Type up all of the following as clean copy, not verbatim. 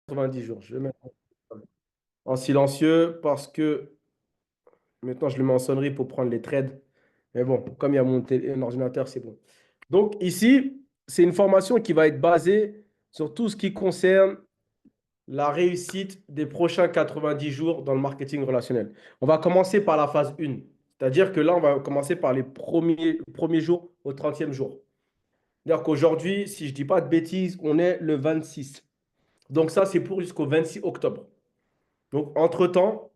90 jours. Je vais mettre en silencieux parce que maintenant je le mets en sonnerie pour prendre les trades. Mais bon, comme il y a mon ordinateur, c'est bon. Donc ici, c'est une formation qui va être basée sur tout ce qui concerne la réussite des prochains 90 jours dans le marketing relationnel. On va commencer par la phase 1. C'est-à-dire que là, on va commencer par les premiers jours au 30e jour. C'est-à-dire qu'aujourd'hui, si je ne dis pas de bêtises, on est le 26. Donc ça, c'est pour jusqu'au 26 octobre. Donc, entre-temps,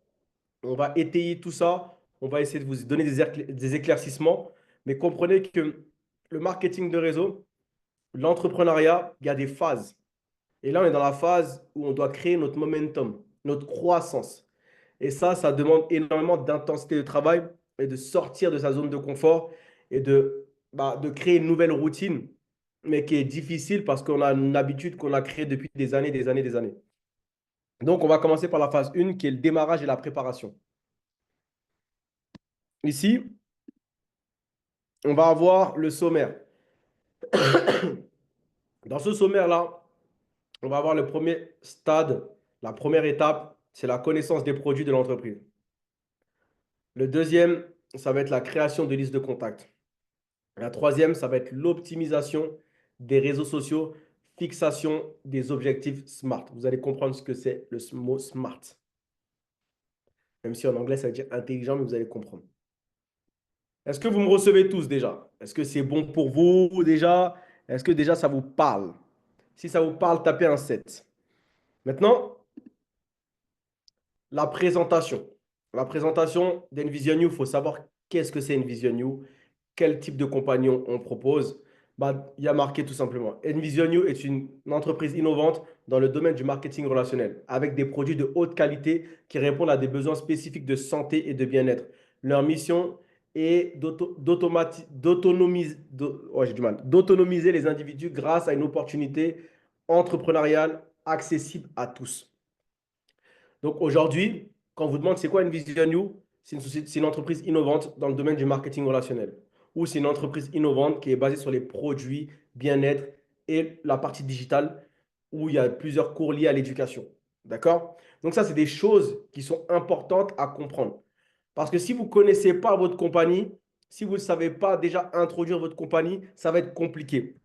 on va étayer tout ça. On va essayer de vous donner des éclaircissements. Mais comprenez que le marketing de réseau, l'entrepreneuriat, il y a des phases. Et là, on est dans la phase où on doit créer notre momentum, notre croissance. Et ça demande énormément d'intensité de travail et de sortir de sa zone de confort et de créer une nouvelle routine, mais qui est difficile parce qu'on a une habitude qu'on a créée depuis des années, des années, des années. Donc, on va commencer par la phase 1, qui est le démarrage et la préparation. Ici, on va avoir le sommaire. Dans ce sommaire-là, on va avoir le premier stade, la première étape, c'est la connaissance des produits de l'entreprise. Le deuxième, ça va être la création de listes de contacts. La troisième, ça va être l'optimisation des réseaux sociaux, fixation des objectifs SMART. Vous allez comprendre ce que c'est le mot SMART. Même si en anglais, ça veut dire intelligent, mais vous allez comprendre. Est-ce que vous me recevez tous déjà? Est-ce que c'est bon pour vous déjà? Est-ce que déjà ça vous parle? Si ça vous parle, tapez un 7. Maintenant, la présentation. La présentation d'Envision You, il faut savoir qu'est-ce que c'est Envision You, quel type de compagnon on propose. Bah, il y a marqué tout simplement. Envision You est une entreprise innovante dans le domaine du marketing relationnel, avec des produits de haute qualité qui répondent à des besoins spécifiques de santé et de bien-être. Leur mission est d'autonomiser les individus grâce à une opportunité entrepreneuriale accessible à tous. Donc aujourd'hui, quand on vous demande c'est quoi Envision You, c'est une entreprise innovante dans le domaine du marketing relationnel. Ou c'est une entreprise innovante qui est basée sur les produits, bien-être et la partie digitale où il y a plusieurs cours liés à l'éducation. D'accord? Donc ça, c'est des choses qui sont importantes à comprendre. Parce que si vous ne connaissez pas votre compagnie, si vous ne savez pas déjà introduire votre compagnie, ça va être compliqué.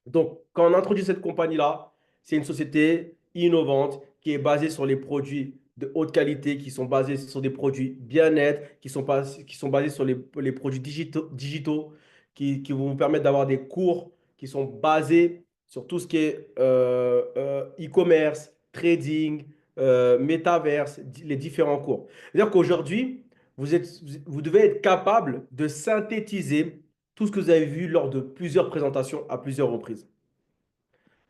Donc, quand on introduit cette compagnie-là, c'est une société innovante qui est basée sur les produits de haute qualité, qui sont basés sur des produits bien-être, qui sont basés sur les produits digitaux qui vont vous permettre d'avoir des cours qui sont basés sur tout ce qui est e-commerce, trading, métaverse, les différents cours. C'est-à-dire qu'aujourd'hui, vous devez être capable de synthétiser tout ce que vous avez vu lors de plusieurs présentations à plusieurs reprises.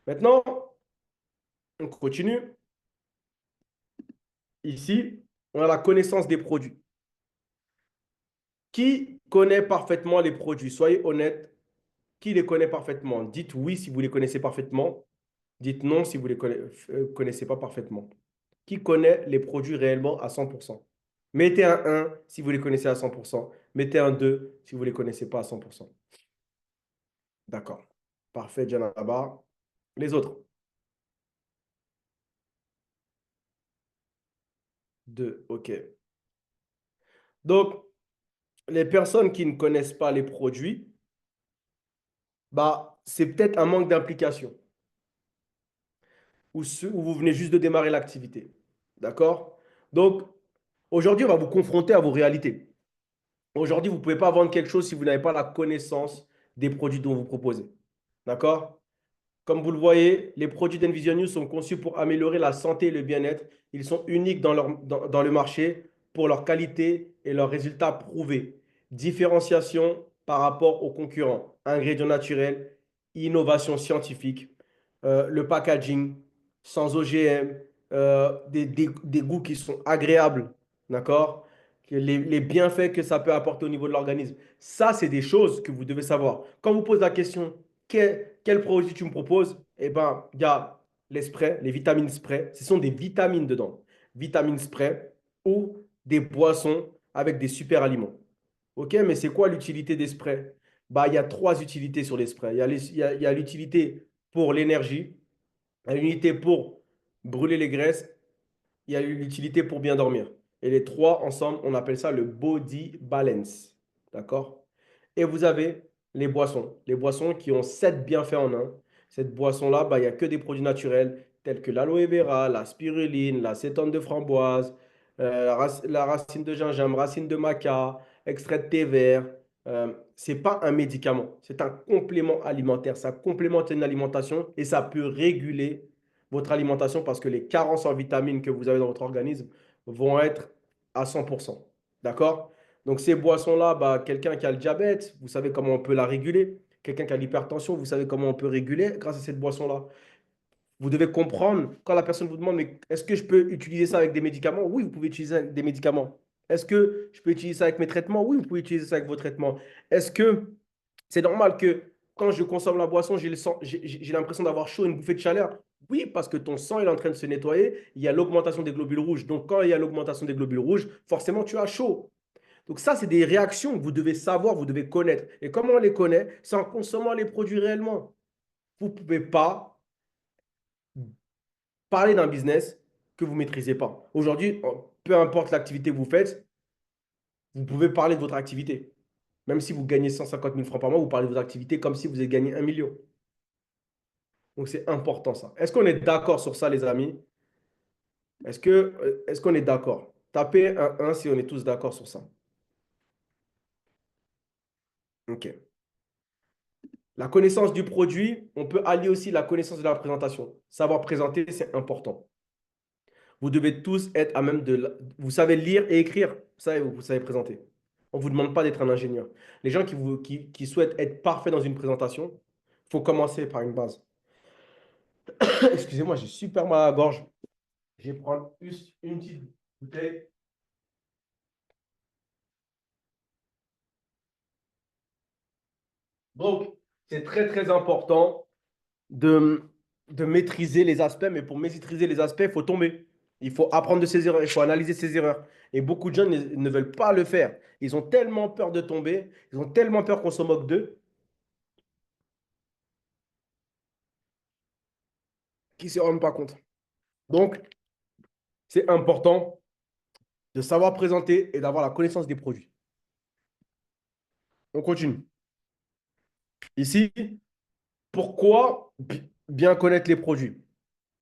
Maintenant, on continue. Ici, on a la connaissance des produits. Qui connaît parfaitement les produits? Soyez honnête. Qui les connaît parfaitement? Dites oui si vous les connaissez parfaitement. Dites non si vous ne les connaissez pas parfaitement. Qui connaît les produits réellement à 100%? Mettez un 1 si vous les connaissez à 100%. Mettez un 2 si vous ne les connaissez pas à 100%. D'accord. Parfait, Janaba. Les autres. 2. OK. Donc, les personnes qui ne connaissent pas les produits, bah, c'est peut-être un manque d'implication ou vous venez juste de démarrer l'activité. D'accord? Donc, aujourd'hui, on va vous confronter à vos réalités. Aujourd'hui, vous ne pouvez pas vendre quelque chose si vous n'avez pas la connaissance des produits dont vous proposez. D'accord? Comme vous le voyez, les produits d'Envision News sont conçus pour améliorer la santé et le bien-être. Ils sont uniques dans le marché pour leur qualité et leurs résultats prouvés. Différenciation par rapport aux concurrents. Ingrédients naturels, innovation scientifique, le packaging sans OGM, des goûts qui sont agréables. D'accord? Les bienfaits que ça peut apporter au niveau de l'organisme. Ça, c'est des choses que vous devez savoir. Quand vous posez la question, quel produit tu me proposes? Eh bien, il y a les sprays, les vitamines spray. Ce sont des vitamines dedans. Vitamines spray ou des boissons avec des super aliments. OK, mais c'est quoi l'utilité des sprays? Bah, il y a trois utilités sur les sprays. Il y a l'utilité pour l'énergie, il y a l'unité pour brûler les graisses, il y a l'utilité pour bien dormir. Et les trois ensemble, on appelle ça le body balance. D'accord? Et vous avez les boissons. Les boissons qui ont 7 bienfaits en un. Cette boisson-là, bah, il n'y a que des produits naturels tels que l'aloe vera, la spiruline, la cétone de framboise, la racine de gingembre, racine de maca, extrait de thé vert. Ce n'est pas un médicament, c'est un complément alimentaire. Ça complémente une alimentation et ça peut réguler votre alimentation parce que les carences en vitamines que vous avez dans votre organisme vont être à 100%. D'accord? Donc ces boissons-là, bah, quelqu'un qui a le diabète, vous savez comment on peut la réguler. Quelqu'un qui a l'hypertension, vous savez comment on peut réguler grâce à cette boisson-là. Vous devez comprendre, quand la personne vous demande, mais est-ce que je peux utiliser ça avec des médicaments? Oui, vous pouvez utiliser des médicaments. Est-ce que je peux utiliser ça avec mes traitements? Oui, vous pouvez utiliser ça avec vos traitements. Est-ce que c'est normal que quand je consomme la boisson, j'ai l'impression d'avoir chaud, une bouffée de chaleur? Oui, parce que ton sang est en train de se nettoyer, il y a l'augmentation des globules rouges. Donc, quand il y a l'augmentation des globules rouges, forcément, tu as chaud. Donc, ça, c'est des réactions que vous devez savoir, vous devez connaître. Et comment on les connaît? C'est en consommant les produits réellement. Vous ne pouvez pas parler d'un business que vous ne maîtrisez pas. Aujourd'hui, peu importe l'activité que vous faites, vous pouvez parler de votre activité. Même si vous gagnez 150 000 francs par mois, vous parlez de votre activité comme si vous avez gagné 1 million. Donc, c'est important ça. Est-ce qu'on est d'accord sur ça, les amis? Est-ce qu'on est d'accord? Tapez un si on est tous d'accord sur ça. OK. La connaissance du produit, on peut allier aussi la connaissance de la présentation. Savoir présenter, c'est important. Vous devez tous être à même Vous savez lire et écrire, vous savez présenter. On ne vous demande pas d'être un ingénieur. Les gens qui souhaitent être parfaits dans une présentation, il faut commencer par une base. Excusez-moi, j'ai super mal à la gorge. Je vais prendre juste une petite bouteille. Donc, c'est très, très important de, de maîtriser les aspects, mais pour maîtriser les aspects, il faut tomber. Il faut apprendre de ses erreurs, il faut analyser ses erreurs. Et beaucoup de gens ne veulent pas le faire. Ils ont tellement peur de tomber, ils ont tellement peur qu'on se moque d'eux, qu'ils ne se rendent pas compte. Donc, c'est important de savoir présenter et d'avoir la connaissance des produits. On continue. Ici, pourquoi bien connaître les produits?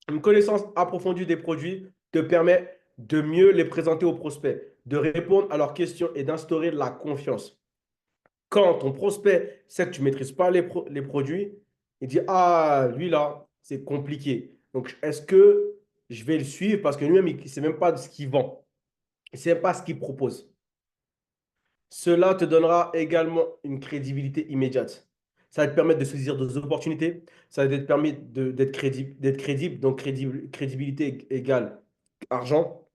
Une connaissance approfondie des produits te permet de mieux les présenter aux prospects, de répondre à leurs questions et d'instaurer de la confiance. Quand ton prospect sait que tu ne maîtrises pas les produits, il dit, ah, lui là, c'est compliqué. Donc, est-ce que je vais le suivre parce que lui-même, il ne sait même pas de ce qu'il vend. Il ne sait même pas ce qu'il propose. Cela te donnera également une crédibilité immédiate. Ça va te permettre de saisir des opportunités. Ça va te permettre d'être crédible. Donc, crédibilité égale argent.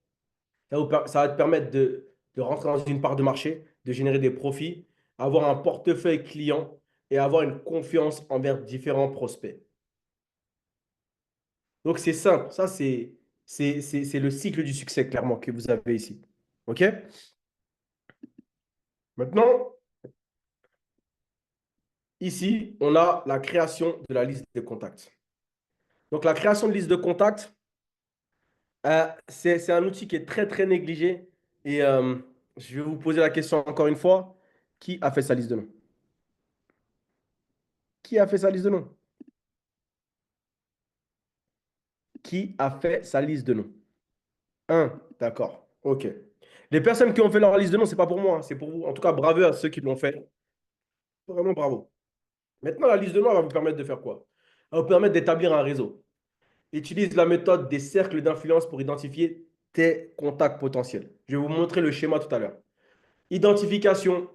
Ça va te permettre de rentrer dans une part de marché, de générer des profits, avoir un portefeuille client et avoir une confiance envers différents prospects. Donc, c'est simple. Ça, c'est le cycle du succès, clairement, que vous avez ici. OK? Maintenant, ici, on a la création de la liste de contacts. Donc, la création de liste de contacts, c'est un outil qui est très, très négligé. Et je vais vous poser la question encore une fois. Qui a fait sa liste de noms? Qui a fait sa liste de noms? Qui a fait sa liste de noms? Un, d'accord. OK. Les personnes qui ont fait leur liste de noms, ce n'est pas pour moi, hein, c'est pour vous. En tout cas, bravo à ceux qui l'ont fait. Vraiment bravo. Maintenant, la liste de noms elle va vous permettre de faire quoi? Elle va vous permettre d'établir un réseau. Utilise la méthode des cercles d'influence pour identifier tes contacts potentiels. Je vais vous montrer le schéma tout à l'heure. Identification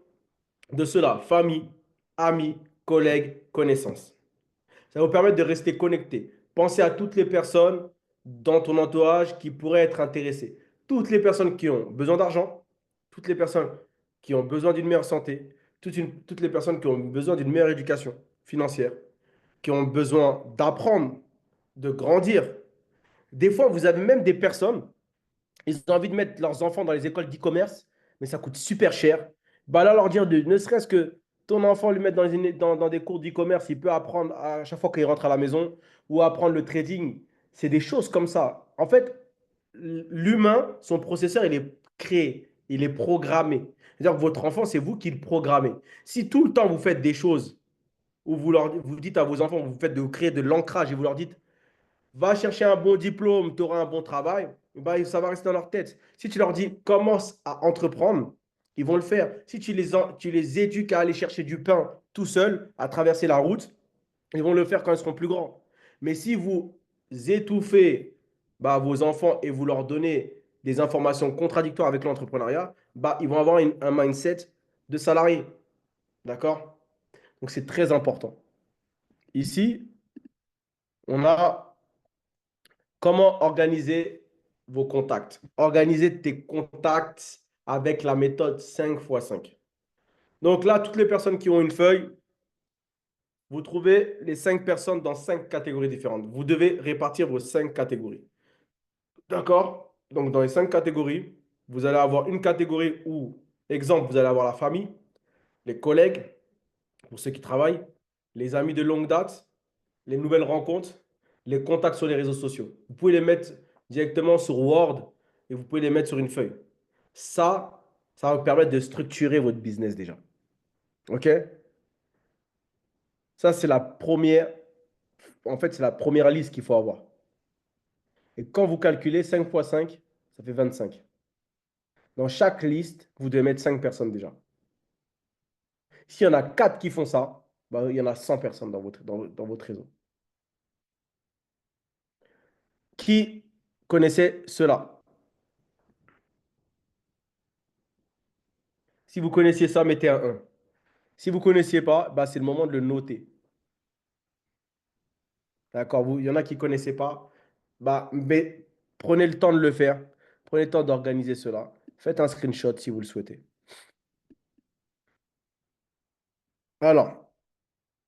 de cela, famille, amis, collègues, connaissances. Ça va vous permettre de rester connecté. Pensez à toutes les personnes dans ton entourage qui pourraient être intéressées. Toutes les personnes qui ont besoin d'argent, toutes les personnes qui ont besoin d'une meilleure santé, toutes les personnes qui ont besoin d'une meilleure éducation financière, qui ont besoin d'apprendre, de grandir. Des fois, vous avez même des personnes, ils ont envie de mettre leurs enfants dans les écoles d'e-commerce, mais ça coûte super cher. Bah là, leur dire, ne serait-ce que ton enfant lui mettre dans des cours d'e-commerce, il peut apprendre à chaque fois qu'il rentre à la maison ou apprendre le trading. C'est des choses comme ça. En fait, l'humain, son processeur, il est créé, il est programmé. C'est-à-dire que votre enfant, c'est vous qui le programmez. Si tout le temps vous faites des choses où vous dites à vos enfants, vous faites de créer de l'ancrage et vous leur dites, va chercher un bon diplôme, tu auras un bon travail, bah, ça va rester dans leur tête. Si tu leur dis, commence à entreprendre, ils vont le faire. Si tu les éduques à aller chercher du pain tout seul, à traverser la route, ils vont le faire quand ils seront plus grands. Mais si vous étouffez bah, vos enfants et vous leur donnez des informations contradictoires avec l'entrepreneuriat, bah, ils vont avoir un mindset de salarié. D'accord? Donc c'est très important. Ici, on a comment organiser vos contacts. Organiser tes contacts avec la méthode 5x5. Donc là, toutes les personnes qui ont une feuille, vous trouvez les 5 personnes dans 5 catégories différentes. Vous devez répartir vos 5 catégories. D'accord? Donc, dans les 5 catégories, vous allez avoir une catégorie où, exemple, vous allez avoir la famille, les collègues, pour ceux qui travaillent, les amis de longue date, les nouvelles rencontres, les contacts sur les réseaux sociaux. Vous pouvez les mettre directement sur Word et vous pouvez les mettre sur une feuille. Ça va vous permettre de structurer votre business déjà. OK? Ça, c'est la première, en fait, c'est la première liste qu'il faut avoir. Et quand vous calculez 5 fois 5, ça fait 25. Dans chaque liste, vous devez mettre 5 personnes déjà. S'il y en a 4 qui font ça, bah, il y en a 100 personnes dans votre réseau. Qui connaissait cela? Si vous connaissiez ça, mettez un 1. Si vous ne connaissiez pas, bah, c'est le moment de le noter. D'accord? Il y en a qui ne connaissaient pas. Bah, mais prenez le temps de le faire. Prenez le temps d'organiser cela. Faites un screenshot si vous le souhaitez. Alors,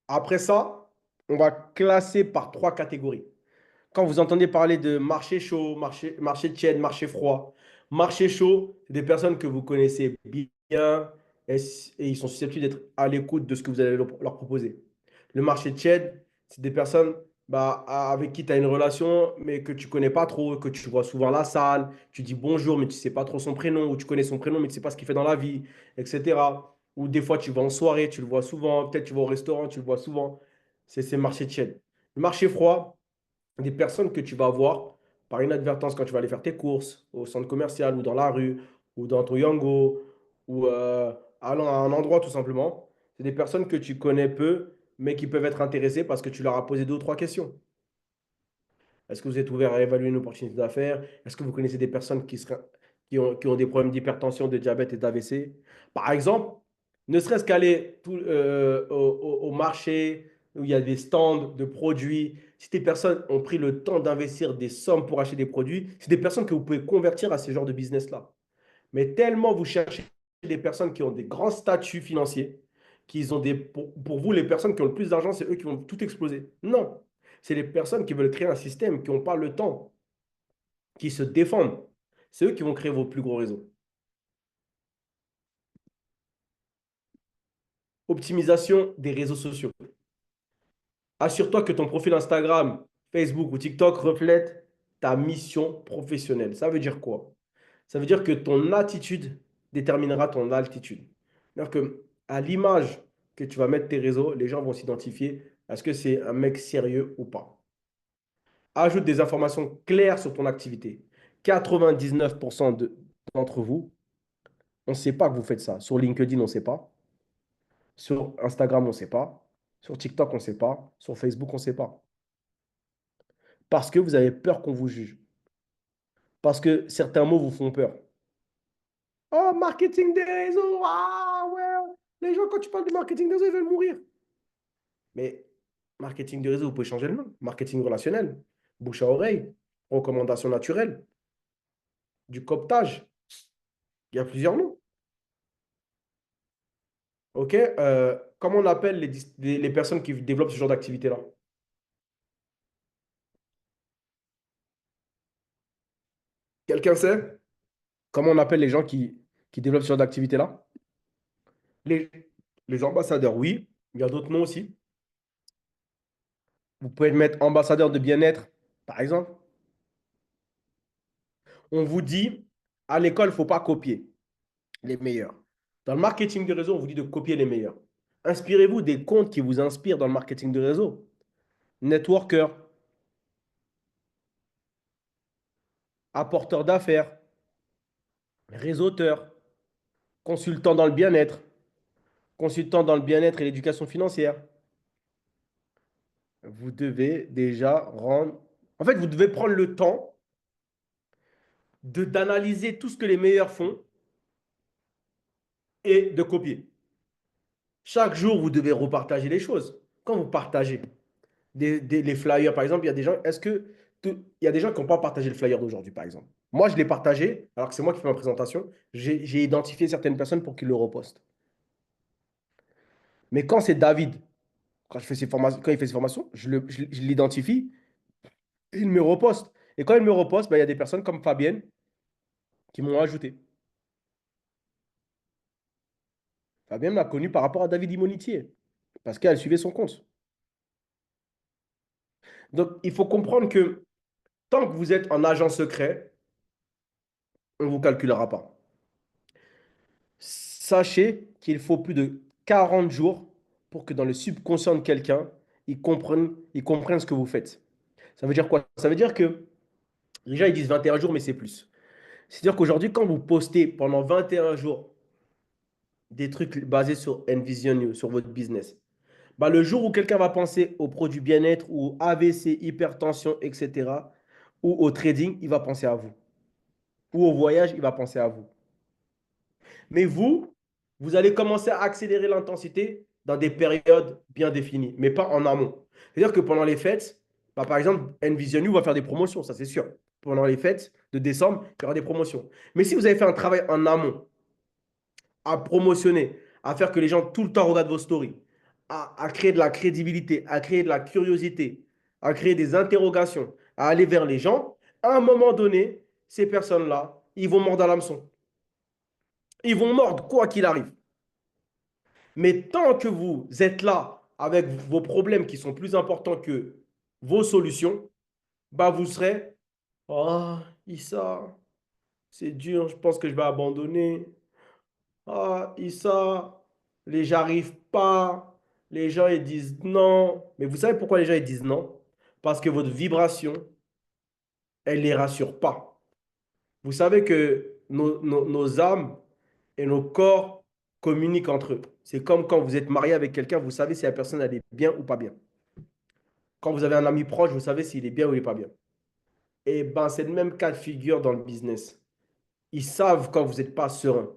après ça, on va classer par 3 catégories. Quand vous entendez parler de marché chaud, marché tiède, marché froid, marché chaud, c'est des personnes que vous connaissez bien et ils sont susceptibles d'être à l'écoute de ce que vous allez leur proposer. Le marché tiède, c'est des personnes bah, avec qui tu as une relation, mais que tu connais pas trop, que tu vois souvent à la salle, tu dis bonjour, mais tu sais pas trop son prénom, ou tu connais son prénom, mais tu sais pas ce qu'il fait dans la vie, etc. Ou des fois, tu vas en soirée, tu le vois souvent, peut-être tu vas au restaurant, tu le vois souvent. C'est marché tiède. Le marché froid, des personnes que tu vas voir par inadvertance quand tu vas aller faire tes courses au centre commercial ou dans la rue ou dans ton Yango ou allant à un endroit tout simplement. C'est des personnes que tu connais peu, mais qui peuvent être intéressées parce que tu leur as posé 2 ou 3 questions. Est-ce que vous êtes ouvert à évaluer une opportunité d'affaires? Est-ce que vous connaissez des personnes qui ont des problèmes d'hypertension, de diabète et d'AVC? Par exemple, ne serait-ce qu'aller au marché où il y a des stands de produits. Si des personnes ont pris le temps d'investir des sommes pour acheter des produits, c'est des personnes que vous pouvez convertir à ce genre de business-là. Mais tellement vous cherchez des personnes qui ont des grands statuts financiers, pour vous, les personnes qui ont le plus d'argent, c'est eux qui vont tout exploser. Non, c'est les personnes qui veulent créer un système, qui n'ont pas le temps, qui se défendent. C'est eux qui vont créer vos plus gros réseaux. Optimisation des réseaux sociaux. Assure-toi que ton profil Instagram, Facebook ou TikTok reflète ta mission professionnelle. Ça veut dire quoi? Ça veut dire que ton attitude déterminera ton altitude. C'est-à-dire que à l'image que tu vas mettre tes réseaux, les gens vont s'identifier. Est-ce que c'est un mec sérieux ou pas? Ajoute des informations claires sur ton activité. 99% d'entre vous, on ne sait pas que vous faites ça. Sur LinkedIn, on ne sait pas. Sur Instagram, on ne sait pas. Sur TikTok, on ne sait pas. Sur Facebook, on ne sait pas. Parce que vous avez peur qu'on vous juge. Parce que certains mots vous font peur. Oh, marketing des réseaux. Ah ouais. Les gens, quand tu parles du marketing des réseaux, ils veulent mourir. Mais marketing de réseau, vous pouvez changer le nom. Marketing relationnel, bouche à oreille, recommandation naturelle, du cooptage. Il y a plusieurs noms. OK? Comment on appelle les personnes qui développent ce genre d'activité-là? Quelqu'un sait? Comment on appelle les gens qui développent ce genre d'activité-là? Les, les ambassadeurs, oui. Il y a d'autres noms aussi. Vous pouvez mettre ambassadeur de bien-être, par exemple. On vous dit, à l'école, il ne faut pas copier les meilleurs. Dans le marketing de réseau, on vous dit de copier les meilleurs. Inspirez-vous des comptes qui vous inspirent dans le marketing de réseau. Networker, apporteur d'affaires, réseauteur, consultant dans le bien-être, consultant dans le bien-être et l'éducation financière. Vous devez déjà rendre... En fait, vous devez prendre le temps d'analyser tout ce que les meilleurs font et de copier. Chaque jour, vous devez repartager les choses. Quand vous partagez les flyers, par exemple, il y a des gens, il y a des gens qui n'ont pas partagé le flyer d'aujourd'hui, par exemple. Moi, je l'ai partagé, alors que c'est moi qui fais ma présentation. J'ai identifié certaines personnes pour qu'ils le repostent. Mais quand c'est David, quand il fait ses formations, je l'identifie, il me reposte. Et quand il me reposte, ben, il y a des personnes comme Fabienne qui m'ont ajouté. Fabienne m'a connu par rapport à David Immonitier, parce qu'elle suivait son compte. Donc, il faut comprendre que tant que vous êtes en agent secret, on ne vous calculera pas. Sachez qu'il faut plus de 40 jours pour que dans le subconscient de quelqu'un, il comprenne ce que vous faites. Ça veut dire quoi? Ça veut dire que les gens ils disent 21 jours, mais c'est plus. C'est-à-dire qu'aujourd'hui, quand vous postez pendant 21 jours des trucs basés sur Envision You, sur votre business, bah, le jour où quelqu'un va penser aux produits bien-être ou AVC, hypertension, etc., ou au trading, il va penser à vous. Ou au voyage, il va penser à vous. Mais vous allez commencer à accélérer l'intensité dans des périodes bien définies, mais pas en amont. C'est-à-dire que pendant les fêtes, bah, par exemple, Envision You va faire des promotions, ça c'est sûr. Pendant les fêtes de décembre, il y aura des promotions. Mais si vous avez fait un travail en amont, à promotionner, à faire que les gens tout le temps regardent vos stories, à créer de la crédibilité, à créer de la curiosité, à créer des interrogations, à aller vers les gens, à un moment donné, ces personnes-là, ils vont mordre à l'hameçon. Ils vont mordre quoi qu'il arrive. Mais tant que vous êtes là avec vos problèmes qui sont plus importants que vos solutions, bah vous serez, oh, Issa, c'est dur, je pense que je vais abandonner. Ah, Issa, les j'arrive pas. Les gens ils disent non. Mais vous savez pourquoi les gens ils disent non? Parce que votre vibration, elle les rassure pas. Vous savez que nos âmes et nos corps communiquent entre eux. C'est comme quand vous êtes marié avec quelqu'un, vous savez si la personne elle est bien ou pas bien. Quand vous avez un ami proche, vous savez s'il est bien ou il n'est pas bien. Et ben, c'est le même cas de figure dans le business. Ils savent quand vous n'êtes pas serein.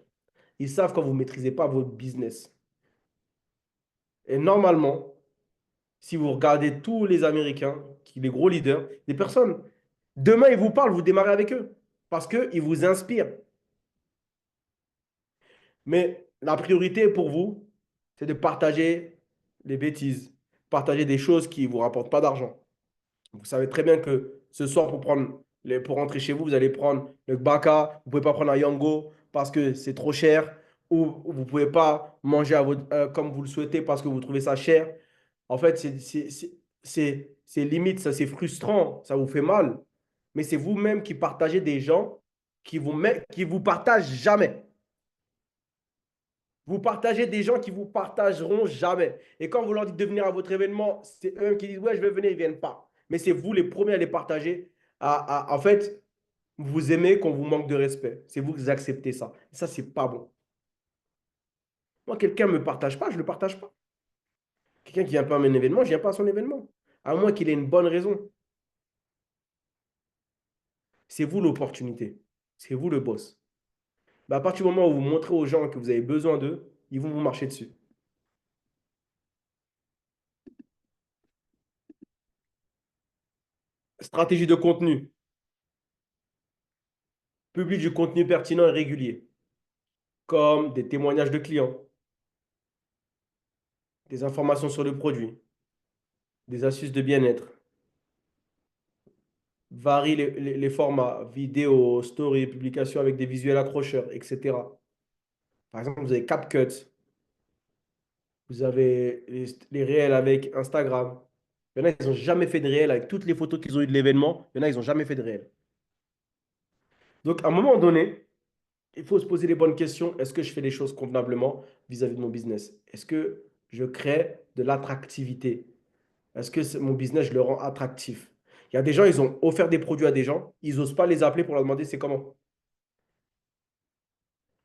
Ils savent quand vous ne maîtrisez pas votre business. Et normalement, si vous regardez tous les Américains, les gros leaders, des personnes, demain, ils vous parlent, vous démarrez avec eux. Parce qu'ils vous inspirent. Mais la priorité pour vous, c'est de partager les bêtises, partager des choses qui ne vous rapportent pas d'argent. Vous savez très bien que ce soir, pour rentrer chez vous, vous allez prendre le Baka, vous ne pouvez pas prendre un Yango parce que c'est trop cher, ou vous ne pouvez pas manger comme vous le souhaitez parce que vous trouvez ça cher. En fait, c'est limite, ça c'est frustrant, ça vous fait mal. Mais c'est vous-même qui partagez des gens qui vous partagent jamais. Vous partagez des gens qui vous partageront jamais. Et quand vous leur dites de venir à votre événement, c'est eux qui disent, ouais, je vais venir, ils ne viennent pas. Mais c'est vous les premiers à les partager. En fait, vous aimez qu'on vous manque de respect. C'est vous qui acceptez ça. Et ça, c'est pas bon. Moi, quelqu'un ne me partage pas, je ne le partage pas. Quelqu'un qui vient pas à mon événement, je ne viens pas à son événement. À moins qu'il ait une bonne raison. C'est vous l'opportunité. C'est vous le boss. Bah, à partir du moment où vous montrez aux gens que vous avez besoin d'eux, ils vont vous marcher dessus. Stratégie de contenu. Publie du contenu pertinent et régulier, comme des témoignages de clients, des informations sur le produit, des astuces de bien-être. Varie les formats, vidéo, story, publication avec des visuels accrocheurs, etc. Par exemple, vous avez CapCut, vous avez les réels avec Instagram. Il y en a, ils n'ont jamais fait de réel avec toutes les photos qu'ils ont eues de l'événement. Il y en a, ils n'ont jamais fait de réel. Donc, à un moment donné, il faut se poser les bonnes questions. Est-ce que je fais les choses convenablement vis-à-vis de mon business? Est-ce que je crée de l'attractivité? Est-ce que mon business, je le rends attractif? Il y a des gens, ils ont offert des produits à des gens, ils n'osent pas les appeler pour leur demander c'est comment.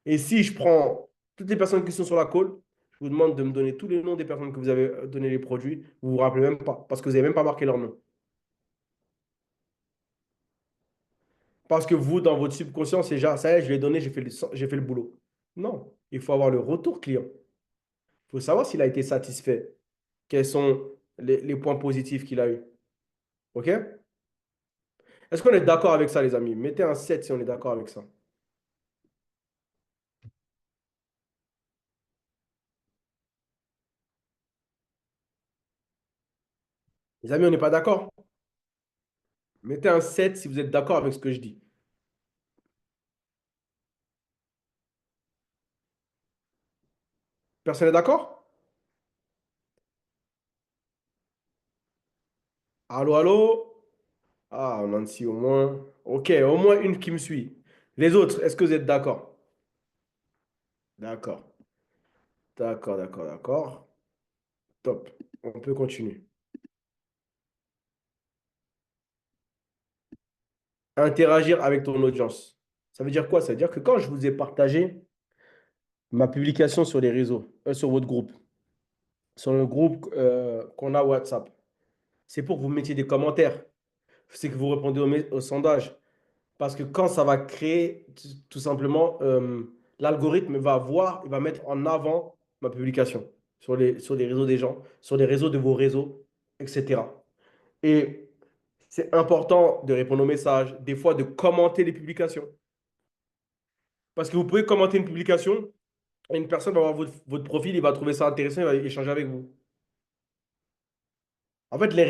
Et si je prends toutes les personnes qui sont sur la call, je vous demande de me donner tous les noms des personnes que vous avez donné les produits, vous vous rappelez même pas, parce que vous n'avez même pas marqué leur nom. Parce que vous, dans votre subconscient, c'est genre, ça y est, je l'ai donné, j'ai fait le boulot. Non, il faut avoir le retour client. Il faut savoir s'il a été satisfait. Quels sont les points positifs qu'il a eu. OK? Est-ce qu'on est d'accord avec ça, les amis? Mettez un 7 si on est d'accord avec ça. Les amis, on n'est pas d'accord? Mettez un 7 si vous êtes d'accord avec ce que je dis. Personne n'est d'accord? Allô, allô? Ah, Nancy, au moins. OK, au moins une qui me suit. Les autres, est-ce que vous êtes d'accord? D'accord. D'accord, d'accord, d'accord. Top. On peut continuer. Interagir avec ton audience. Ça veut dire quoi? Ça veut dire que quand je vous ai partagé ma publication sur les réseaux, sur votre groupe, sur le groupe qu'on a WhatsApp, c'est pour que vous mettiez des commentaires. C'est que vous répondez au sondage. Parce que quand ça va créer, tout simplement, l'algorithme va voir, il va mettre en avant ma publication sur les réseaux des gens, sur les réseaux de vos réseaux, etc. Et c'est important de répondre aux messages, des fois de commenter les publications. Parce que vous pouvez commenter une publication et une personne va voir votre profil, il va trouver ça intéressant, il va échanger avec vous. En fait, les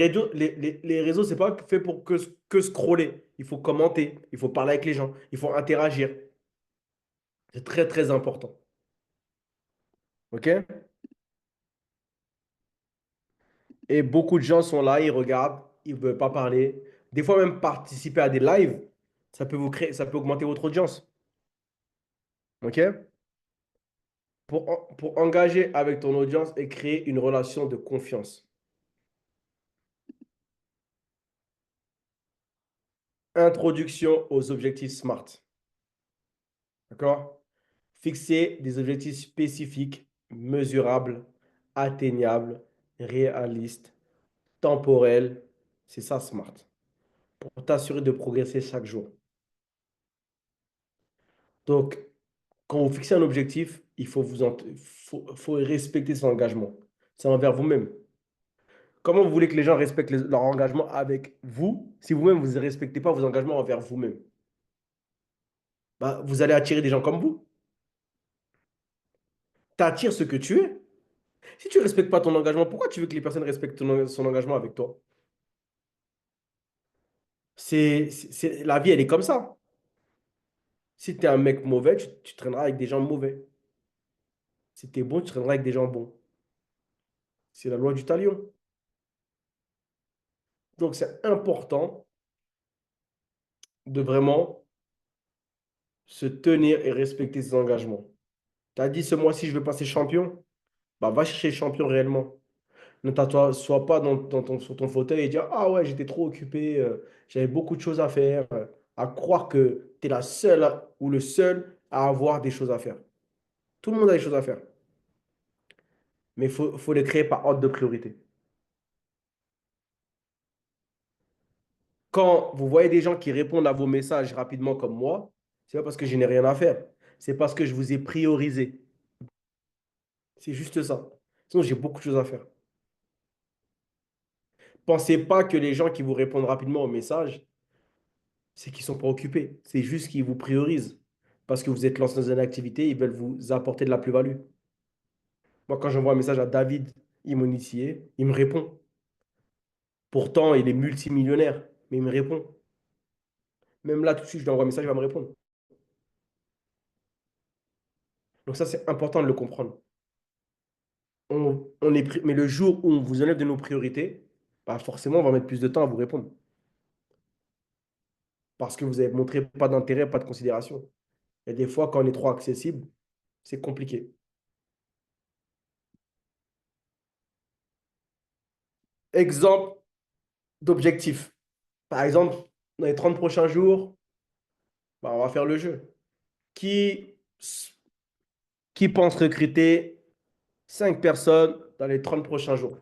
réseaux, c'est pas fait pour que scroller. Il faut commenter, il faut parler avec les gens, il faut interagir. C'est très, très important. OK? Et beaucoup de gens sont là, ils regardent, ils ne veulent pas parler. Des fois, même participer à des lives, ça peut augmenter votre audience. OK? Pour engager avec ton audience et créer une relation de confiance. Introduction aux objectifs SMART. D'accord? Fixer des objectifs spécifiques, mesurables, atteignables, réalistes, temporels. C'est ça, SMART. Pour t'assurer de progresser chaque jour. Donc, quand vous fixez un objectif, faut respecter son engagement. C'est envers vous-même. Comment vous voulez que les gens respectent leur engagement avec vous si vous-même vous ne respectez pas vos engagements envers vous-même? Bah, vous allez attirer des gens comme vous. Tu attires ce que tu es. Si tu ne respectes pas ton engagement, pourquoi tu veux que les personnes respectent son engagement avec toi? La vie, elle est comme ça. Si tu es un mec mauvais, tu traîneras avec des gens mauvais. Si tu es bon, tu traîneras avec des gens bons. C'est la loi du talion. Donc, c'est important de vraiment se tenir et respecter ses engagements. Tu as dit ce mois-ci, je veux passer champion. Bah, va chercher champion réellement. Ne t'assois pas sur ton fauteuil et dire ah ouais, j'étais trop occupé, j'avais beaucoup de choses à faire. À croire que tu es la seule ou le seul à avoir des choses à faire. Tout le monde a des choses à faire. Mais il faut les créer par ordre de priorité. Quand vous voyez des gens qui répondent à vos messages rapidement comme moi, c'est pas parce que je n'ai rien à faire. C'est parce que je vous ai priorisé. C'est juste ça. Sinon, j'ai beaucoup de choses à faire. Pensez pas que les gens qui vous répondent rapidement aux messages, c'est qu'ils sont pas occupés. C'est juste qu'ils vous priorisent. Parce que vous êtes lancé dans une activité, ils veulent vous apporter de la plus-value. Moi, quand j'envoie un message à David, initié, il me répond. Pourtant, il est multimillionnaire, mais il me répond. Même là, tout de suite, je lui envoie un message, il va me répondre. Donc ça, c'est important de le comprendre. Mais le jour où on vous enlève de nos priorités, bah forcément, on va mettre plus de temps à vous répondre. parce que vous n'avez montré pas d'intérêt, pas de considération. Et des fois, quand on est trop accessible, c'est compliqué. Exemple d'objectif. Par exemple, dans les 30 prochains jours, bah, on va faire le jeu. Qui, qui pense recruter 5 personnes dans les 30 prochains jours?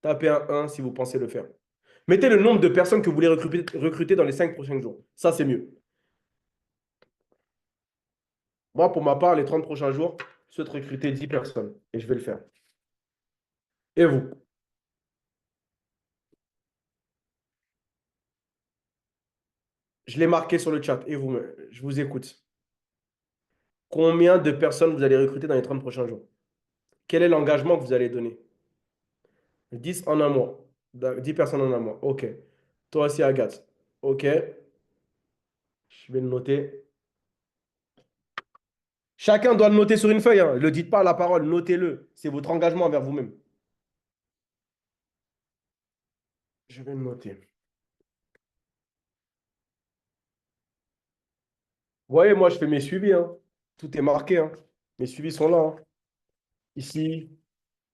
Tapez un 1 si vous pensez le faire. Mettez le nombre de personnes que vous voulez recruter dans les 5 prochains jours. Ça, c'est mieux. Moi, pour ma part, les 30 prochains jours, je souhaite recruter 10 personnes et je vais le faire. Et vous? Je l'ai marqué sur le chat. Et vous, je vous écoute. Combien de personnes vous allez recruter dans les 30 prochains jours? Quel est l'engagement que vous allez donner? 10 en un mois. 10 personnes en un mois. OK. Toi aussi, Agathe. OK. Je vais le noter. Chacun doit le noter sur une feuille, hein. Ne le dites pas à la parole, notez-le. C'est votre engagement envers vous-même. Je vais le noter. Vous voyez, moi, je fais mes suivis, hein. Tout est marqué, hein. Mes suivis sont là, hein. Ici,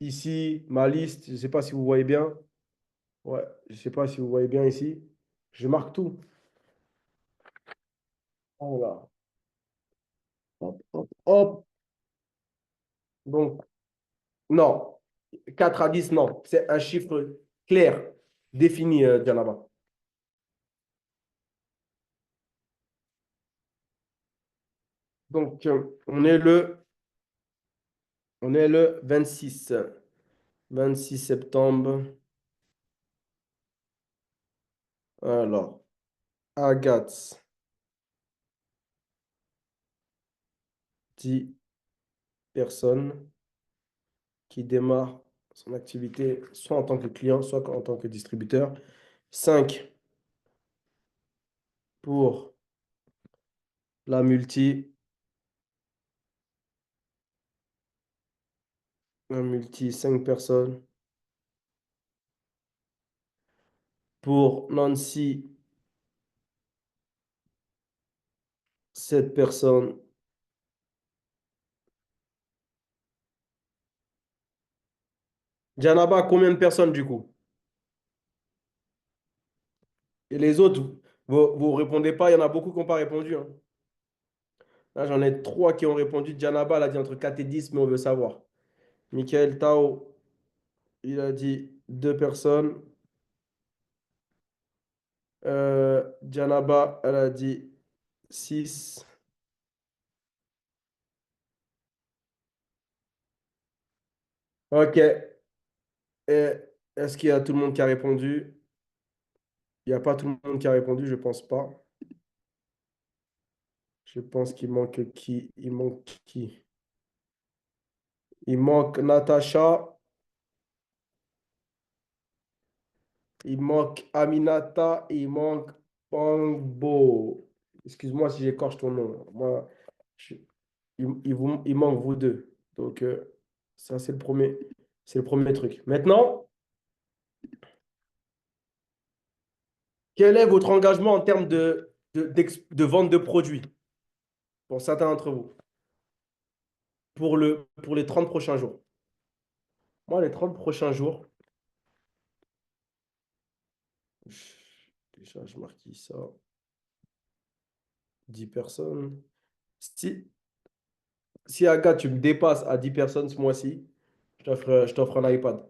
ici, ma liste. Je ne sais pas si vous voyez bien. Ouais, je ne sais pas si vous voyez bien ici. Je marque tout. Voilà. Hop, hop, hop. Donc, non. 4 à 10, non. C'est un chiffre clair, défini, Djanaba. Donc, on est le 26 septembre. Alors, Agathe, 10 personnes qui démarrent son activité soit en tant que client, soit en tant que distributeur. 5 pour la multi, un multi 5 personnes. Pour Nancy, 7 personnes. Janaba, combien de personnes du coup? Et les autres, vous répondez pas, il y en a beaucoup qui n'ont pas répondu, hein. Là, j'en ai 3 qui ont répondu. Janaba, elle a dit entre 4 et 10, mais on veut savoir. Michael Tao, il a dit 2 personnes. Janaba, elle a dit 6. Ok. Et est-ce qu'il y a tout le monde qui a répondu? Il n'y a pas tout le monde qui a répondu, je pense pas. Je pense qu'il manque qui? Il manque qui? Il manque Natacha, il manque Aminata, et il manque Pangbo. Excuse-moi si j'écorche ton nom. Moi, je- il manque vous deux. Donc, ça, c'est le premier truc. Maintenant, quel est votre engagement en termes de vente de produits pour certains d'entre vous pour les 30 prochains jours? Moi, les 30 prochains jours, déjà, je marque ça. 10 personnes. Si Agathe, tu me dépasses à 10 personnes ce mois-ci, je t'offre un iPad.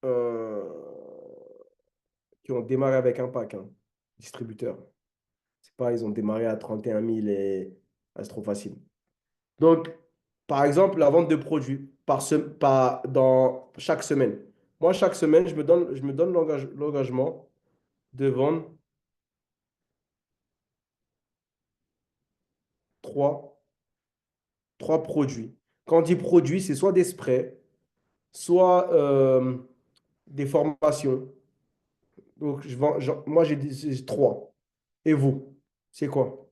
Euh, qui ont démarré avec un pack, hein, distributeur. C'est pas, ils ont démarré à 31 000 et ah, c'est trop facile. Donc, par exemple, la vente de produits dans chaque semaine. Moi, chaque semaine, je me donne l'engagement de vendre trois, trois produits. Quand on dit produits, c'est soit des sprays, soit des formations. Donc, moi, j'ai trois. Et vous, c'est quoi?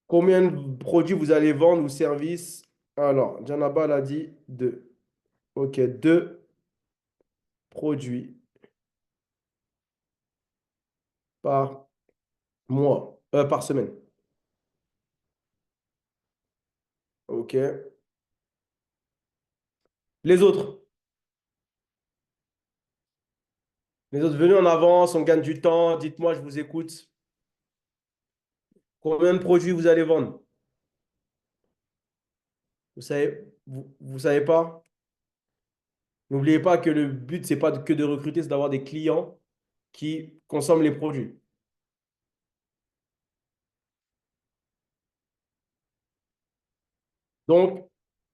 Combien de produits vous allez vendre ou services? Alors, Janaba l'a dit deux. Ok, deux produits par mois, par semaine. Ok. Les autres. Les autres, venez en avance, on gagne du temps. Dites-moi, je vous écoute. Combien de produits vous allez vendre? Vous savez pas? N'oubliez pas que le but, c'est pas que de recruter, c'est d'avoir des clients qui consomment les produits. Donc,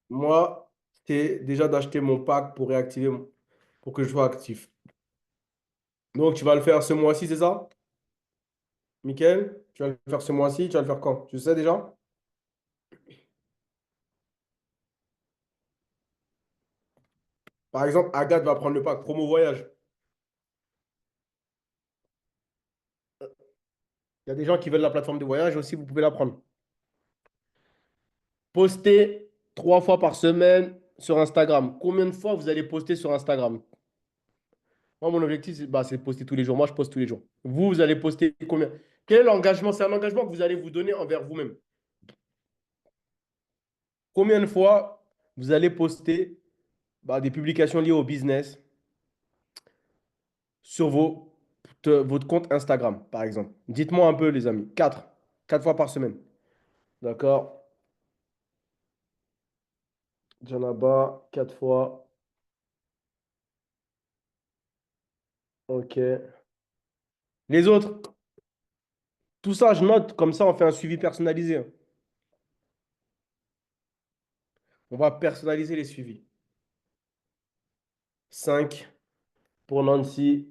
moi, c'est déjà d'acheter mon pack pour pour que je sois actif. Donc, tu vas le faire ce mois-ci, c'est ça? Mickaël? Tu vas le faire ce mois-ci, tu vas le faire quand? Tu sais déjà? Par exemple, Agathe va prendre le pack promo voyage. Il y a des gens qui veulent la plateforme de voyage aussi, vous pouvez la prendre. Postez 3 fois par semaine sur Instagram. Combien de fois vous allez poster sur Instagram? Moi, mon objectif, c'est de poster tous les jours. Moi, je poste tous les jours. Vous allez poster combien? Quel est l'engagement? C'est un engagement que vous allez vous donner envers vous-même. Combien de fois vous allez poster des publications liées au business sur votre compte Instagram, par exemple? Dites-moi un peu, les amis. 4 fois par semaine. D'accord? Janaba, 4 fois. OK. Les autres, tout ça, je note. Comme ça, on fait un suivi personnalisé. On va personnaliser les suivis. 5 pour Nancy.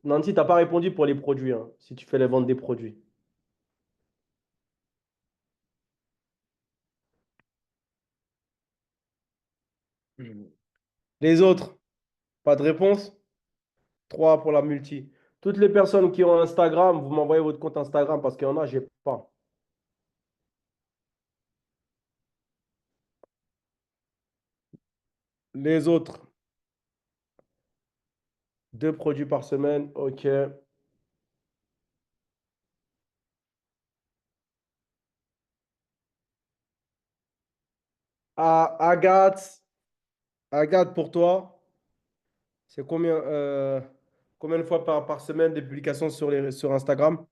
Nancy, tu n'as pas répondu pour les produits, hein, si tu fais les ventes des produits. Mhm. Les autres, pas de réponse? 3 pour la multi. Toutes les personnes qui ont Instagram, vous m'envoyez votre compte Instagram parce qu'il y en a, j'ai pas. Les autres, 2 produits par semaine, ok. Ah, Agathe, pour toi, c'est combien de fois par semaine des publications sur Instagram?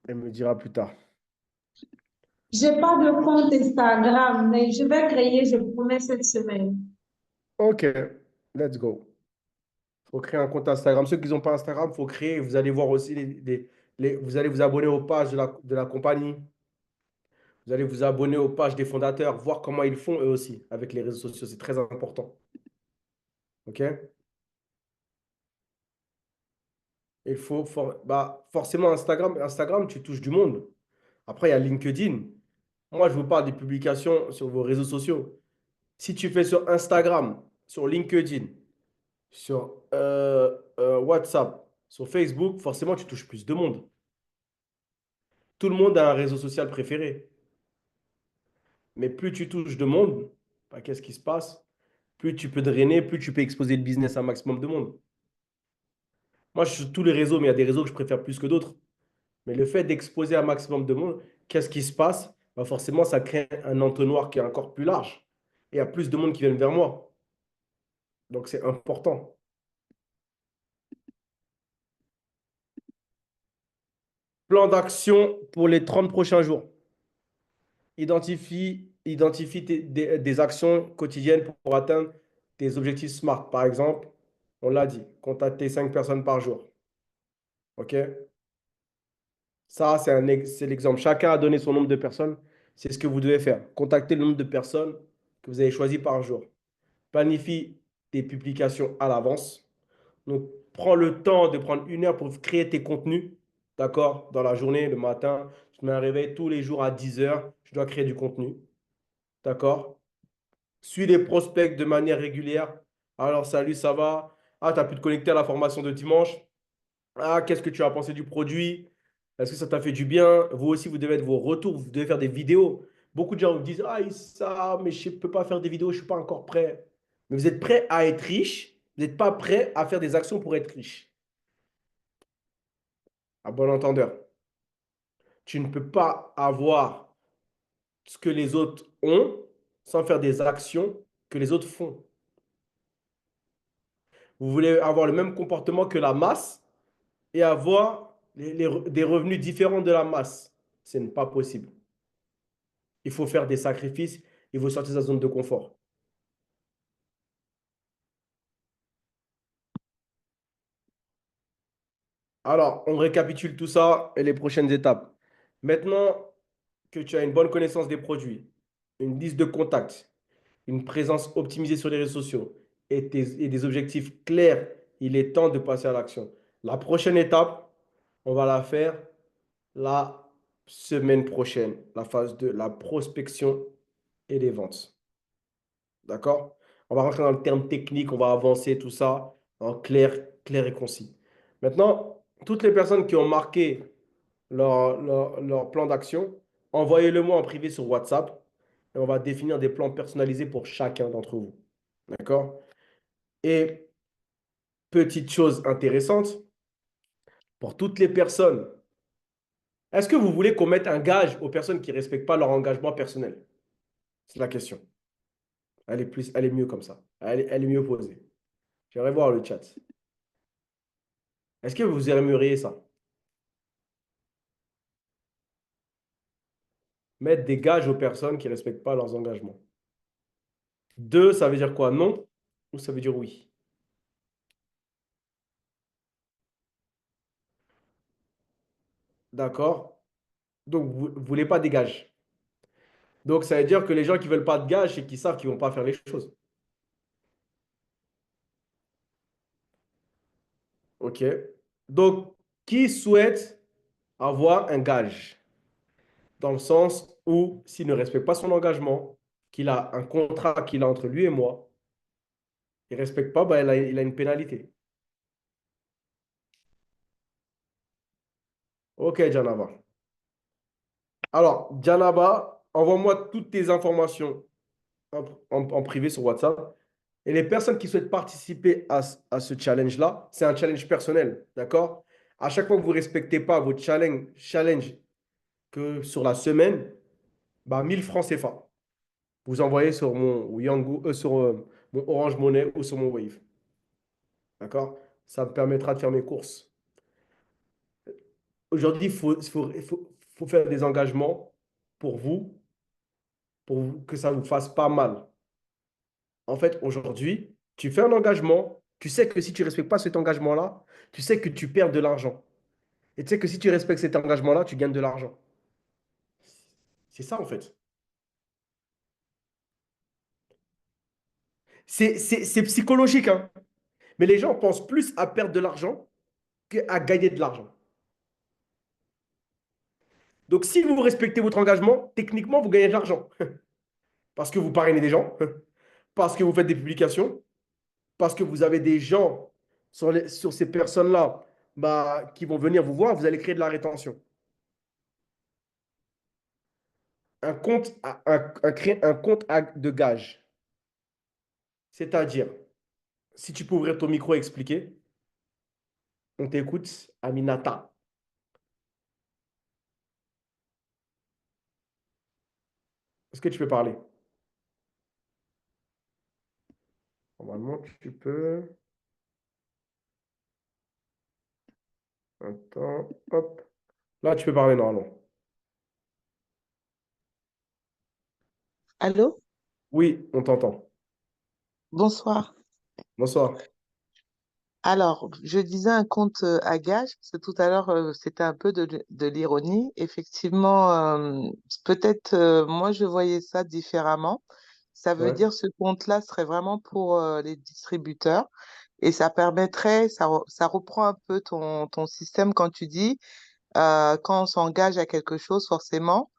Elle me dira plus tard. J'ai pas de compte Instagram, mais je vais créer, je promets cette semaine. Ok, let's go. Faut créer un compte Instagram. Ceux qui n'ont pas Instagram, faut créer. Vous allez voir aussi vous allez vous abonner aux pages de la compagnie. Vous allez vous abonner aux pages des fondateurs, voir comment ils font eux aussi avec les réseaux sociaux. C'est très important. OK? Forcément, Instagram, tu touches du monde. Après, il y a LinkedIn. Moi, je vous parle des publications sur vos réseaux sociaux. Si tu fais sur Instagram, sur LinkedIn, sur WhatsApp, sur Facebook, forcément, tu touches plus de monde. Tout le monde a un réseau social préféré. Mais plus tu touches de monde, qu'est-ce qui se passe? Plus tu peux drainer, plus tu peux exposer le business à un maximum de monde. Moi, je suis sur tous les réseaux, mais il y a des réseaux que je préfère plus que d'autres. Mais le fait d'exposer un maximum de monde, qu'est-ce qui se passe? Forcément, ça crée un entonnoir qui est encore plus large. Et il y a plus de monde qui viennent vers moi. Donc, c'est important. Plan d'action pour les 30 prochains jours. Identifie des actions quotidiennes pour atteindre tes objectifs SMART. Par exemple, on l'a dit, contacter 5 personnes par jour. OK? Ça, c'est l'exemple. Chacun a donné son nombre de personnes. C'est ce que vous devez faire. Contacter le nombre de personnes que vous avez choisi par jour. Planifie tes publications à l'avance. Donc, prends le temps de prendre 1 heure pour créer tes contenus. D'accord? Dans la journée, le matin, je mets un réveil tous les jours à 10 heures. Je dois créer du contenu. D'accord? Suis les prospects de manière régulière. Alors, salut, ça va? Ah, tu as pu te connecter à la formation de dimanche. Ah, qu'est-ce que tu as pensé du produit? Est-ce que ça t'a fait du bien? Vous aussi, vous devez être vos retours, vous devez faire des vidéos. Beaucoup de gens vous disent, ah, ça, mais je ne peux pas faire des vidéos, je ne suis pas encore prêt. Mais vous êtes prêt à être riche, vous n'êtes pas prêt à faire des actions pour être riche. À bon entendeur. Tu ne peux pas avoir ce que les autres ont sans faire des actions que les autres font. Vous voulez avoir le même comportement que la masse et avoir des revenus différents de la masse. Ce n'est pas possible. Il faut faire des sacrifices, il faut sortir de sa zone de confort. Alors, on récapitule tout ça et les prochaines étapes. Maintenant que tu as une bonne connaissance des produits, une liste de contacts, une présence optimisée sur les réseaux sociaux et des objectifs clairs, il est temps de passer à l'action. La prochaine étape, on va la faire la semaine prochaine, la phase de la prospection et les ventes. D'accord? On va rentrer dans le terme technique, on va avancer tout ça en clair, clair et concis. Maintenant, toutes les personnes qui ont marqué leur plan d'action, envoyez-le-moi en privé sur WhatsApp et on va définir des plans personnalisés pour chacun d'entre vous. D'accord? Et petite chose intéressante, pour toutes les personnes, est-ce que vous voulez qu'on mette un gage aux personnes qui ne respectent pas leur engagement personnel? C'est la question. Elle est mieux comme ça. Elle est mieux posée. J'aimerais voir le chat. Est-ce que vous aimeriez ça? Mettre des gages aux personnes qui ne respectent pas leurs engagements. Deux, ça veut dire quoi? Non ou ça veut dire oui? D'accord? Donc, vous ne voulez pas des gages. Donc, ça veut dire que les gens qui ne veulent pas de gages, c'est qu'ils savent qu'ils ne vont pas faire les choses. OK? Donc, qui souhaite avoir un gage? Dans le sens où, s'il ne respecte pas son engagement, qu'il a un contrat qu'il a entre lui et moi, il ne respecte pas, bah, il a une pénalité. OK, Janaba. Alors, Janaba, envoie-moi toutes tes informations en privé sur WhatsApp. Et les personnes qui souhaitent participer à ce challenge-là, c'est un challenge personnel, d'accord? À chaque fois que vous ne respectez pas votre challenge que sur la semaine, bah 1000 francs CFA. Vous envoyez sur mon Yango, sur mon Orange Money ou sur mon Wave, d'accord? Ça me permettra de faire mes courses. Aujourd'hui, il faut faire des engagements pour vous, que ça ne vous fasse pas mal. En fait, aujourd'hui, tu fais un engagement, tu sais que si tu ne respectes pas cet engagement-là, tu sais que tu perds de l'argent. Et tu sais que si tu respectes cet engagement-là, tu gagnes de l'argent. C'est ça, en fait. C'est psychologique, hein. Mais les gens pensent plus à perdre de l'argent qu'à gagner de l'argent. Donc, si vous respectez votre engagement, techniquement, vous gagnez de l'argent. Parce que vous parrainez des gens, parce que vous faites des publications, parce que vous avez des gens sur ces personnes-là bah, qui vont venir vous voir, vous allez créer de la rétention. Créer un compte de gage. C'est-à-dire, si tu peux ouvrir ton micro et expliquer, on t'écoute, Aminata. Est-ce que tu peux parler? Normalement, tu peux. Attends, hop. Là, tu peux parler normalement. Allô? Oui, on t'entend. Bonsoir. Bonsoir. Alors, je disais un compte à gage, parce que tout à l'heure, c'était un peu de l'ironie. Effectivement, peut-être, moi, je voyais ça différemment. Ça veut Ouais. dire ce compte-là serait vraiment pour les distributeurs et ça permettrait, ça reprend un peu ton système quand tu dis, quand on s'engage à quelque chose, forcément.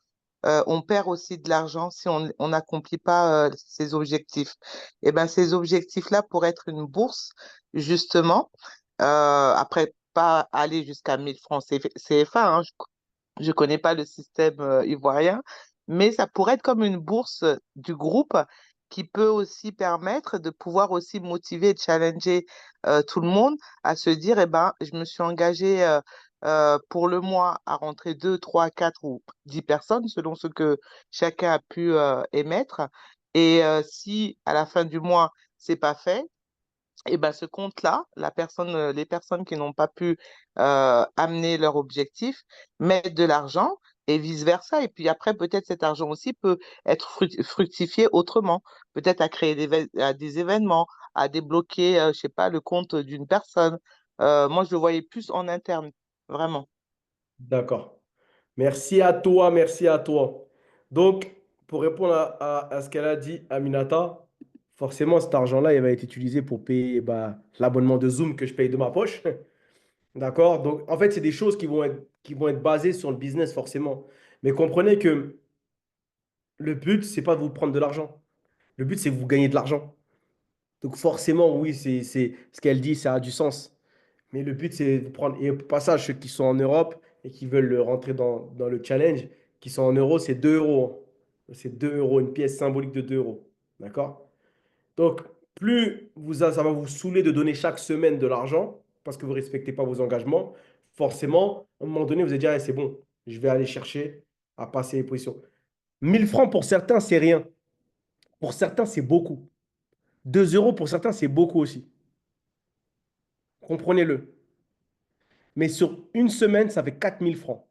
On perd aussi de l'argent si on n'accomplit pas ses objectifs. Et ben, ces objectifs-là, pour être une bourse, justement. Après, pas aller jusqu'à 1000 francs CFA, hein, je connais pas le système ivoirien, mais ça pourrait être comme une bourse du groupe qui peut aussi permettre de pouvoir aussi motiver et challenger tout le monde à se dire, eh ben, je me suis engagé pour le mois à rentrer 2, 3, 4 ou 10 personnes selon ce que chacun a pu émettre. Et si à la fin du mois, c'est pas fait, et ben, ce compte-là, les personnes qui n'ont pas pu amener leur objectif mettent de l'argent et vice-versa. Et puis après, peut-être cet argent aussi peut être fructifié autrement, peut-être à créer à des événements, à débloquer, je sais pas, le compte d'une personne. Moi, je le voyais plus en interne, vraiment. D'accord. Merci à toi, merci à toi. Donc, pour répondre à ce qu'elle a dit, Aminata, forcément, cet argent-là, il va être utilisé pour payer bah, l'abonnement de Zoom que je paye de ma poche. D'accord? Donc, en fait, c'est des choses qui vont être basées sur le business, forcément. Mais comprenez que le but, c'est pas de vous prendre de l'argent. Le but, c'est que vous gagnez de l'argent. Donc, forcément, oui, c'est ce qu'elle dit, ça a du sens. Mais le but, c'est de prendre. Et au passage, ceux qui sont en Europe et qui veulent rentrer dans le challenge, qui sont en euros, c'est 2 euros. C'est 2 euros, une pièce symbolique de 2 euros. D'accord? Donc, ça va vous saouler de donner chaque semaine de l'argent parce que vous ne respectez pas vos engagements, forcément, à un moment donné, vous allez dire, eh, c'est bon, je vais aller chercher à passer les positions. 1 000 francs pour certains, c'est rien. Pour certains, c'est beaucoup. 2 euros pour certains, c'est beaucoup aussi. Comprenez-le. Mais sur une semaine, ça fait 4 000 francs.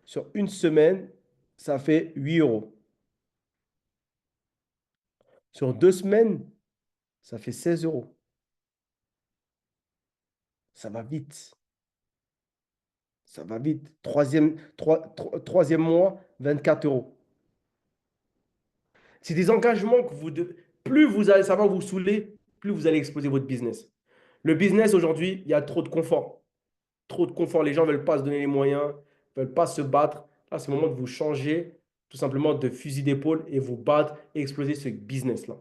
Sur une semaine, ça fait 8 euros. Sur 2 semaines, ça fait 16 euros. Ça va vite. Ça va vite. Troisième mois, 24 euros. C'est des engagements que plus ça va vous saouler, plus vous allez exposer votre business. Le business aujourd'hui, il y a trop de confort. Trop de confort. Les gens ne veulent pas se donner les moyens, ne veulent pas se battre. Là, c'est le moment de vous changer, tout simplement de fusil d'épaule et vous battre et exploser ce business-là.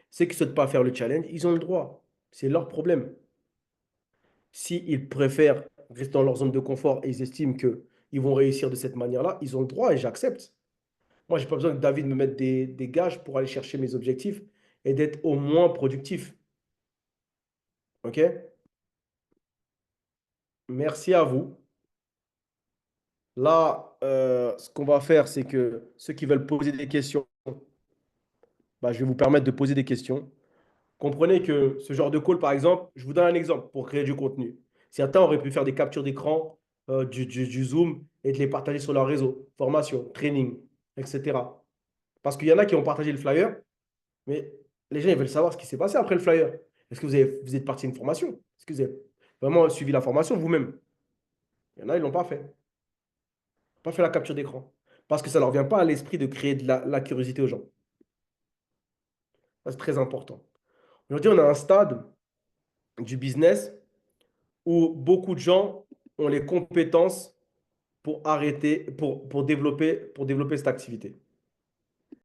Ceux qui ne souhaitent pas faire le challenge, ils ont le droit. C'est leur problème. S'ils préfèrent rester dans leur zone de confort et ils estiment qu'ils vont réussir de cette manière-là, ils ont le droit et j'accepte. Moi, je n'ai pas besoin que David me mette des gages pour aller chercher mes objectifs et d'être au moins productif. OK? Merci à vous. Là, ce qu'on va faire, c'est que ceux qui veulent poser des questions, bah, je vais vous permettre de poser des questions. Comprenez que ce genre de call, par exemple, je vous donne un exemple pour créer du contenu. Certains auraient pu faire des captures d'écran du Zoom et de les partager sur leur réseau, formation, training, etc. Parce qu'il y en a qui ont partagé le flyer, mais les gens ils veulent savoir ce qui s'est passé après le flyer. Est-ce que vous êtes parti à une formation? Est-ce que vous avez vraiment suivi la formation vous-même? Il y en a, ils ne l'ont pas fait. Pas fait la capture d'écran. Parce que ça ne leur vient pas à l'esprit de créer de la curiosité aux gens. Ça, c'est très important. Aujourd'hui, on a un stade du business où beaucoup de gens ont les compétences pour arrêter, pour développer cette activité.